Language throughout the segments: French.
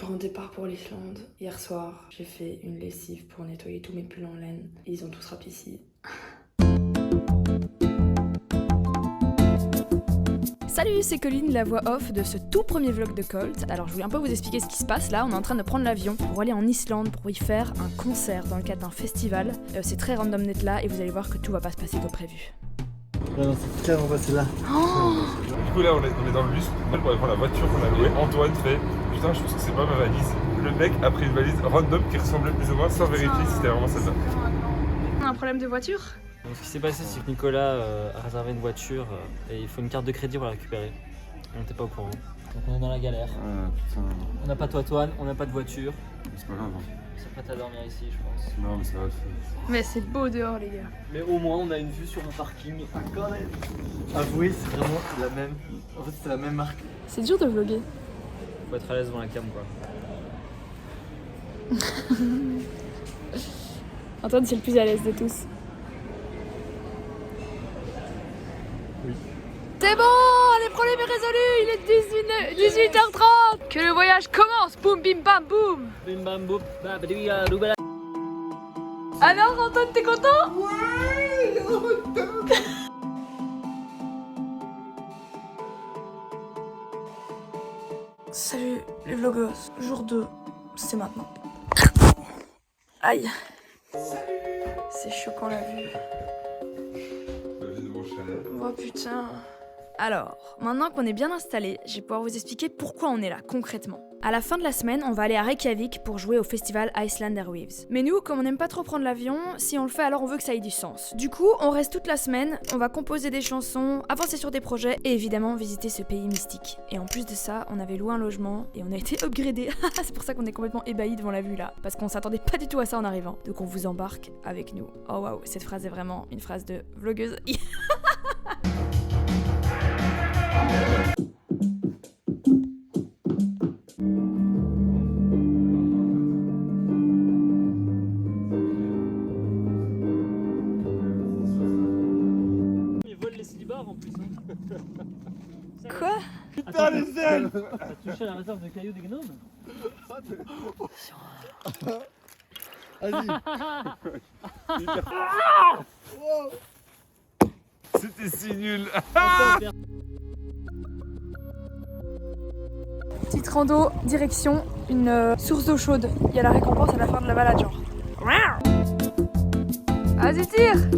Grand départ pour l'Islande. Hier soir, j'ai fait une lessive pour nettoyer tous mes pulls en laine. Et ils ont tous rap ici. Salut, c'est Colline, la voix off de ce tout premier vlog de Colt. Alors je voulais un peu vous expliquer ce qui se passe là. On est en train de prendre l'avion pour aller en Islande pour y faire un concert dans le cadre d'un festival. C'est très random d'être là et vous allez voir que tout va pas se passer comme prévu. Ouais, non, c'est clairement passé là. Oh Du coup là on est dans le bus pour aller prendre la voiture qu'on a louée. Antoine fait putain je pense que c'est pas ma valise. Le mec a pris une valise random qui ressemblait plus ou moins sans vérifier si c'était vraiment celle-là. On a un problème de voiture? Donc, ce qui s'est passé, c'est que Nicolas a réservé une voiture et il faut une carte de crédit pour la récupérer. On n'était pas au courant. Donc on est dans la galère. Putain, On n'a pas de toit, on n'a pas de voiture. c'est pas grave. On s'est prêt à dormir ici, je pense. Non mais ça va. Mais c'est beau dehors les gars. Mais au moins on a une vue sur un parking. Quand même. Avouez, c'est vraiment la même. En fait, c'est la même marque. C'est dur de vlogger. Faut être à l'aise devant la cam quoi. Antoine c'est le plus à l'aise de tous. Oui. C'est bon, les problèmes est résolu, il est 18h30. Que le voyage commence, boum bim bam boum. Bim bam boum, babadouya doubala. Alors Antoine, t'es content? Salut les vloggers, jour 2, c'est maintenant. Aïe. C'est choquant la vue. Oh putain. Alors, maintenant qu'on est bien installé, je vais pouvoir vous expliquer pourquoi on est là concrètement. À la fin de la semaine, on va aller à Reykjavik pour jouer au festival Iceland Airwaves. Mais nous, comme on n'aime pas trop prendre l'avion, si on le fait alors on veut que ça ait du sens. Du coup, on reste toute la semaine, on va composer des chansons, avancer sur des projets et évidemment visiter ce pays mystique. Et en plus de ça, on avait loué un logement et on a été upgradé. C'est pour ça qu'on est complètement ébahis devant la vue là, parce qu'on s'attendait pas du tout à ça en arrivant. Donc on vous embarque avec nous. Oh waouh, cette phrase est vraiment une phrase de vlogueuse. Ils volent les slibars en plus. Quoi? Putain, les ailes. T'as touché à la réserve de cailloux des gnomes? Vas-y. C'était si nul. Petite rando, direction une source d'eau chaude. Il y a la récompense à la fin de la balade, genre. Vas-y, tire!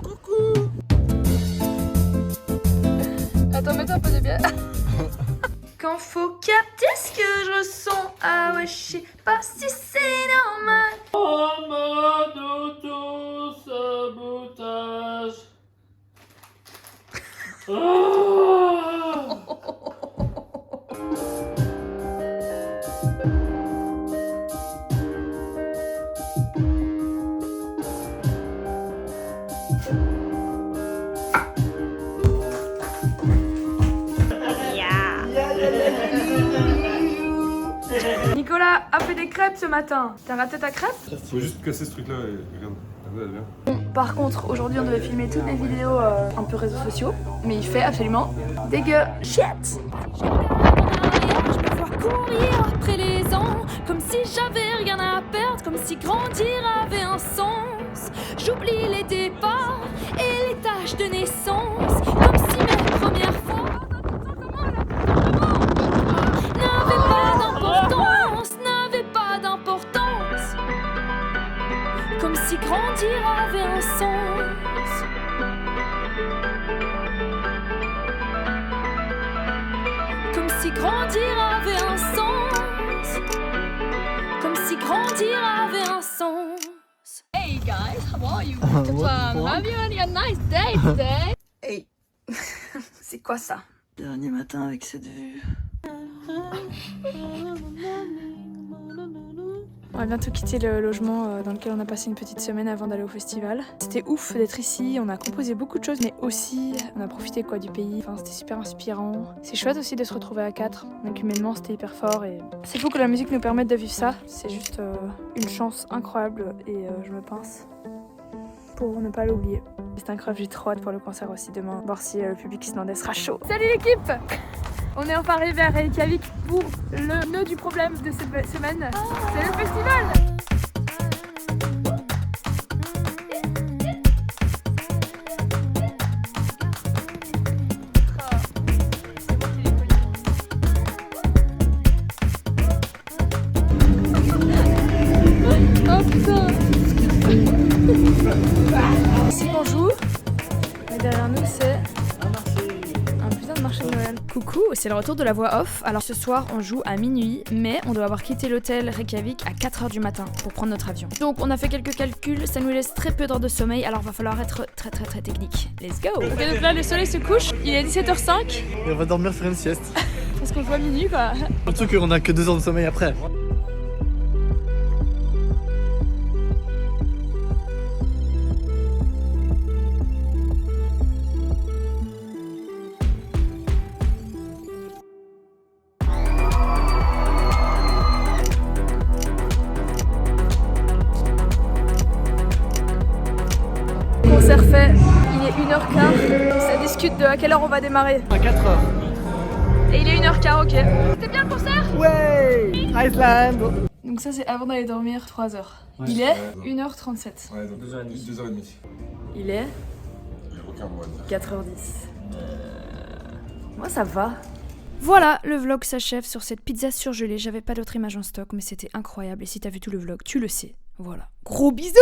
Coucou! Attends, mets-toi un peu de bière. Quand faut capter ce que je ressens, ah ouais, je sais pas si c'est normal. En mode auto-sabotage. Nicolas a fait des crêpes ce matin. T'as raté ta crêpe? Faut juste casser ce truc là et regarde. Regarde, elle vient. Par contre, aujourd'hui, on devait filmer toutes les vidéos un peu réseaux sociaux, mais il fait absolument dégueu. Shit! Je me vois courir après les ans, comme si j'avais rien à perdre, comme si grandir avait un sens. J'oublie les départs et les tâches de naissance, comme si mes premières fois n'avaient pas d'importance, comme si grandir avait un sens. Comme si grandir avait un sens. Comme si grandir avait un sens. Hey guys, how are you? Have you had a nice day today? Hey, c'est quoi ça? Dernier matin avec cette vue. On va bientôt quitter le logement dans lequel on a passé une petite semaine avant d'aller au festival. C'était ouf d'être ici, on a composé beaucoup de choses, mais aussi on a profité quoi du pays. Enfin, c'était super inspirant. C'est chouette aussi de se retrouver à 4. Donc humainement, c'était hyper fort et c'est fou que la musique nous permette de vivre ça. C'est juste une chance incroyable et je me pince. pour ne pas l'oublier. C'est incroyable, j'ai trop hâte pour le concert aussi demain, voir si le public islandais sera chaud. Salut l'équipe! On est enfin arrivé à Reykjavik pour le nœud du problème de cette semaine, c'est le festival! Oh putain! Ici on joue, et derrière nous c'est un putain de marché de Noël. Coucou, c'est le retour de la voix off. Alors ce soir on joue à minuit, mais on doit avoir quitté l'hôtel Reykjavik à 4h du matin pour prendre notre avion. Donc on a fait quelques calculs, ça nous laisse très peu d'heures de sommeil, alors va falloir être très technique. Let's go! Ok, donc là le soleil se couche, il est 17h05. Et on va dormir faire une sieste. Parce qu'on joue à minuit quoi. Surtout qu'on a que 2 heures de sommeil après. Concert fait, il est 1h15, ça discute de à quelle heure on va démarrer. À 4h. Et il est 1h15, ok. C'était bien le concert? Ouais! Iceland! Donc ça c'est avant d'aller dormir 3h. Ouais. Il est 1h37. Ouais, donc 2h30. Il est J'ai aucun mot à dire. 4h10. Moi ça va. Voilà, le vlog s'achève sur cette pizza surgelée. J'avais pas d'autre image en stock, mais c'était incroyable. Et si t'as vu tout le vlog, tu le sais. Voilà. Gros bisous!